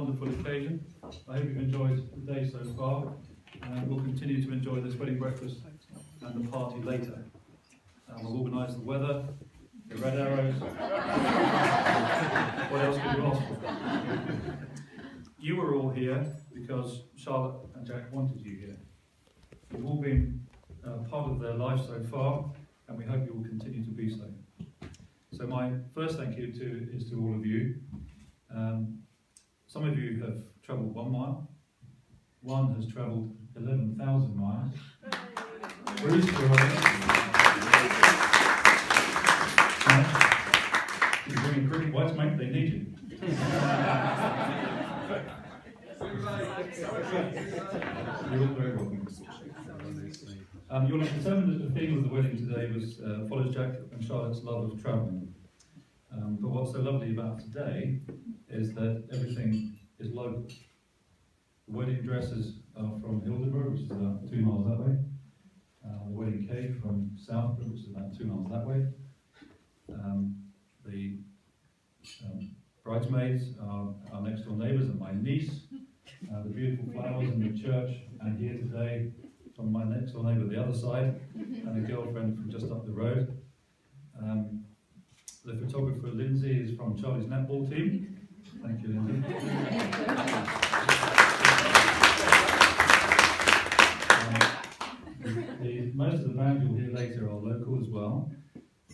wonderful occasion. I hope you've enjoyed the day so far, and we'll continue to enjoy this wedding breakfast and the party later. We'll organise the weather, the red arrows. What else could you ask for? You were all here because Charlotte and Jack wanted you here. You've all been part of their life so far, and we hope you will continue to be so. So my first thank you is to all of you. Some of you have travelled 1 mile. One has travelled 11,000 miles. Bruce, you're bringing pretty white mate, they need you. You're all very welcome. You'll have determined that the theme of the wedding today follows Jack and Charlotte's love of travelling. But what's so lovely about today is that everything is local. The wedding dresses are from Hildeborough, which is about 2 miles that way. The wedding cake from Southborough, which is about 2 miles that way. The bridesmaids are our next door neighbours and my niece. The beautiful flowers in the church, and here today from my next door neighbour the other side, and a girlfriend from just up the road. The photographer Lindsay is from Charlie's netball team. Thank you, Lindsay. Most of the band you'll hear later are local as well.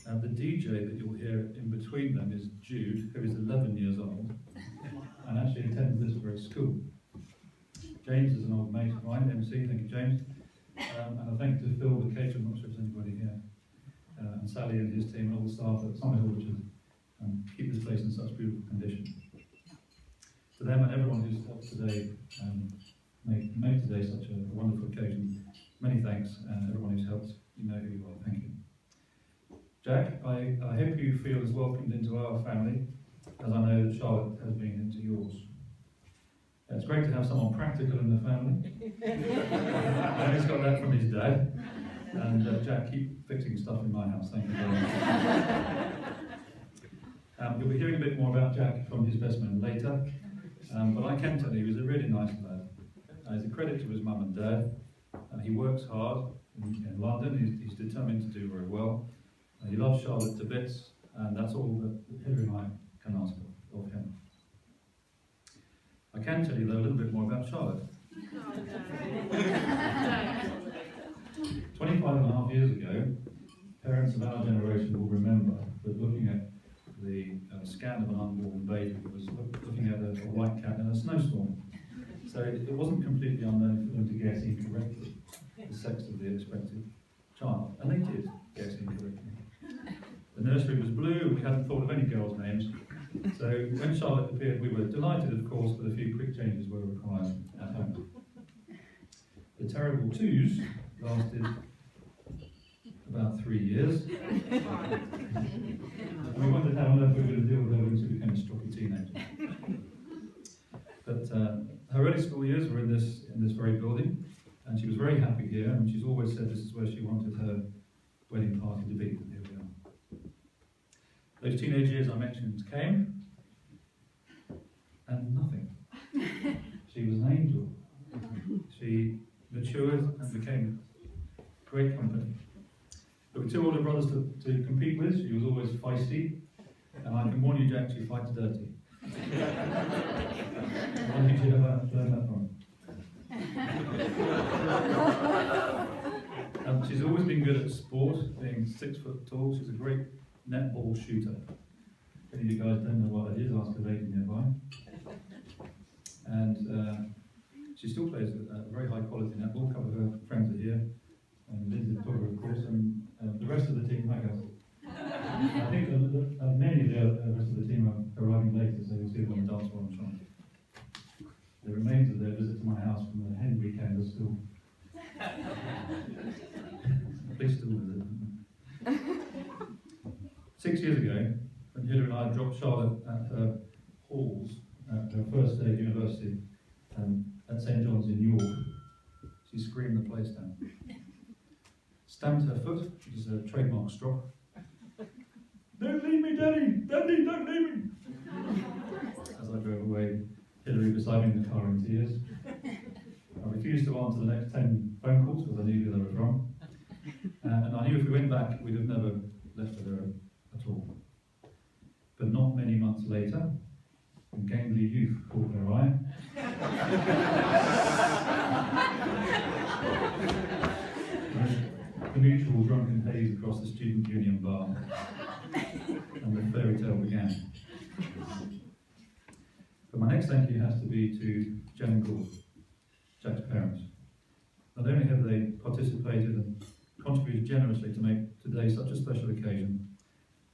The DJ that you'll hear in between them is Jude, who is 11 years old, and actually attends this very school. James is an old mate of mine, MC, thank you James. And I thank to Phil, the caterer, I'm not sure if there's anybody here, and Sally and his team and all the staff at Summerhill, which is keep this place in such beautiful condition. To them and everyone who's helped today make today such a wonderful occasion, many thanks, and everyone who's helped, you know who you are, thank you. Jack, I hope you feel as welcomed into our family as I know that Charlotte has been into yours. It's great to have someone practical in the family. And he's got that from his dad. And Jack, keep fixing stuff in my house, thank you very much. You'll be hearing a bit more about Jack from his best man later. But I can tell you he's a really nice lad. He's a credit to his mum and dad. He works hard in London. He's determined to do very well. He loves Charlotte to bits, and that's all that Hilary and I can ask of him. I can tell you though a little bit more about Charlotte. 25.5 years ago, parents of our generation will remember that looking at the scan of an unborn baby was looking at a white cat in a snowstorm. So it wasn't completely unknown for them to guess incorrectly the sex of the expected child, and they did guess incorrectly. The nursery was blue, and we hadn't thought of any girls' names. So when Charlotte appeared, we were delighted, of course, but a few quick changes were required at home. The terrible twos lasted about 3 years. And we wondered how on earth we were going to deal with her when she became a stroppy teenager. But her early school years were in this very building, and she was very happy here, and she's always said this is where she wanted her wedding party to be. And here we are. Those teenage years I mentioned came, and nothing. She was an angel. She matured and became great company. There were 2 older brothers to compete with. She was always feisty, and I can warn you, Jack, she fights dirty. Where did you ever learn that from? She's always been good at sport, being 6 foot tall. She's a great netball shooter. If any of you guys don't know what that is, ask a lady nearby. And she still plays a very high quality netball. A couple of her friends are here, and Lindsay the photographer, of course, and the rest of the team, hi guys. I think many of the rest of the team are arriving later, so you'll see them on the dance floor, I'm sure. The remains of their visit to my house from the hen weekend are still. Please still visit. 6 years ago, when Hilary and I dropped Charlotte at her halls at her first day at university at St John's in York, she screamed the place down. Stamped her foot, which is a trademark strop. Don't leave me, Daddy! Daddy, don't leave me! As I drove away Hilary beside me in the car in tears. I refused to answer the next 10 phone calls because I knew who they were from. And I knew if we went back, we'd have never left her there at all. But not many months later, a gangly youth caught her eye. The mutual drunken haze across the student union bar, and the fairy tale began. But my next thank you has to be to Jen and Gord, Jack's parents. Not only have they participated and contributed generously to make today such a special occasion,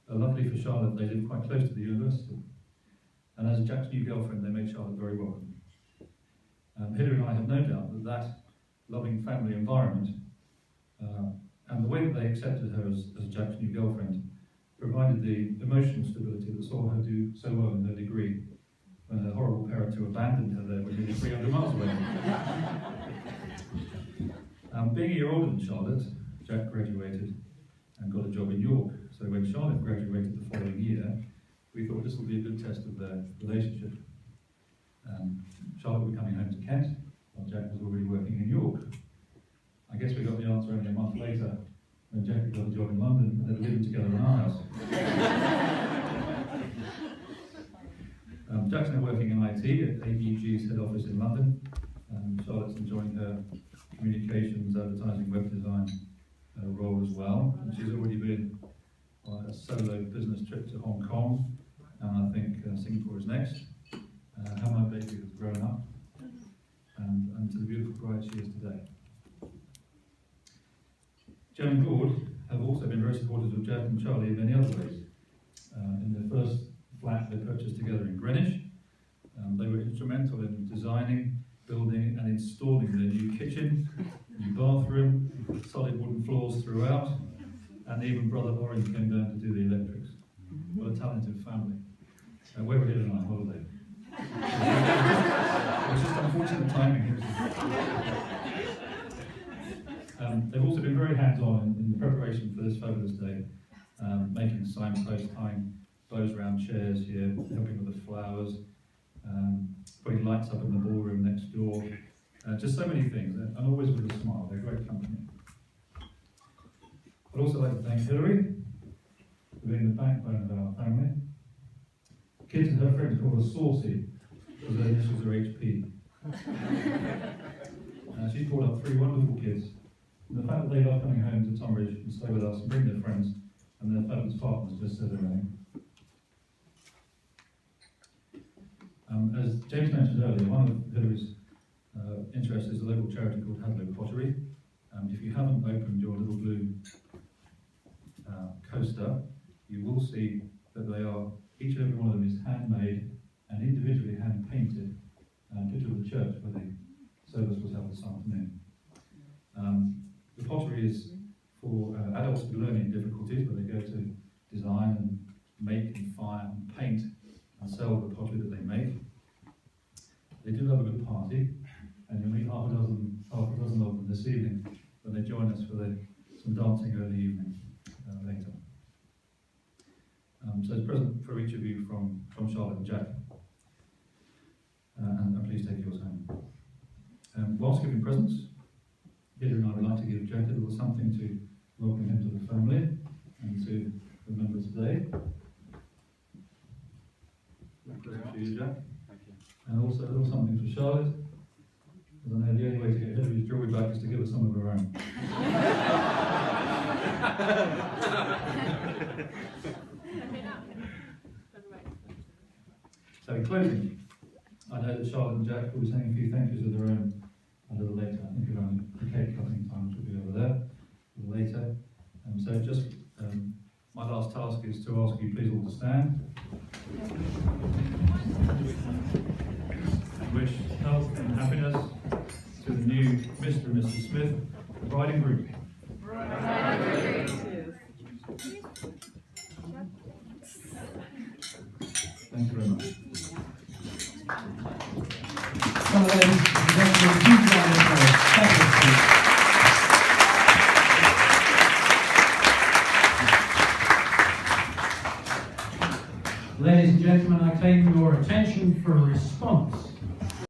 luckily for Charlotte, they live quite close to the university. And as Jack's new girlfriend, they made Charlotte very welcome. Hilary and I have no doubt that that loving family environment and the way that they accepted her as Jack's new girlfriend provided the emotional stability that saw her do so well in her degree when her horrible parents who abandoned her there were nearly 300 miles away. Being a year older than Charlotte, Jack graduated and got a job in York. So when Charlotte graduated the following year, we thought this would be a good test of their relationship. Charlotte would be coming home to Kent, while Jack was already working in York. I guess we got the answer only a month later, when Jack had got a job in London and they were living together in our house. Jack's now working in IT at AEG's head office in London. Charlotte's enjoying her communications, advertising, web design role as well. And she's already been on a solo business trip to Hong Kong, and I think Singapore is next. How my baby has grown up, and to the beautiful bride she is today. Jen and Gord have also been very supportive of Jack and Charlie in many other ways. In their first flat they purchased together in Greenwich, they were instrumental in designing, building and installing their new kitchen, new bathroom, solid wooden floors throughout, and even brother Orange came down to do the electrics. What a talented family. Where we're here tonight on holiday. It was just unfortunate timing. They've also been very hands-on in the preparation for this fabulous day, making signposts, tying bows around chairs here, helping with the flowers, putting lights up in the ballroom next door, just so many things, and always with a smile. They're great company. I'd also like to thank Hilary for being the backbone of our family. Kids and her friends call her Saucy, because her initials are HP. She's brought up 3 wonderful kids. And the fact that they love coming home to Tonbridge and stay with us and bring their friends and their fabulous partners just says everything. As James mentioned earlier, one of Hilary's interests is a local charity called Hadlow Pottery. If you haven't opened your little blue coaster, you will see that they are, each and every one of them is handmade and individually hand painted. Picture of the church where the service was held this afternoon. The pottery is for adults with learning difficulties, where they go to design and make and fire and paint and sell the pottery that they make. They do have a good party, and you'll meet half a dozen of them this evening when they join us for some dancing early evening later. So it's a present for each of you from Charlotte and Jack, and please take yours home. Whilst giving presents, Hilary and I would like to give Jack a little something to welcome him to the family and to remember today. A present for you, Jack. Thank you. And also a little something for Charlotte, because I know the only way to get Hilary's jewellery back is to give her some of her own. So in closing, I know that Charlotte and Jack will be saying a few thank yous of their own a little later. I think around the cake cutting times will be over there a little later. So just my last task is to ask you please all to stand. And wish health and happiness to the new Mr. and Mrs. Smith, the bride and groom. Thank you very much. Well, ladies and gentlemen, huge round of applause. Thank you. Ladies and gentlemen, I claim your attention for a response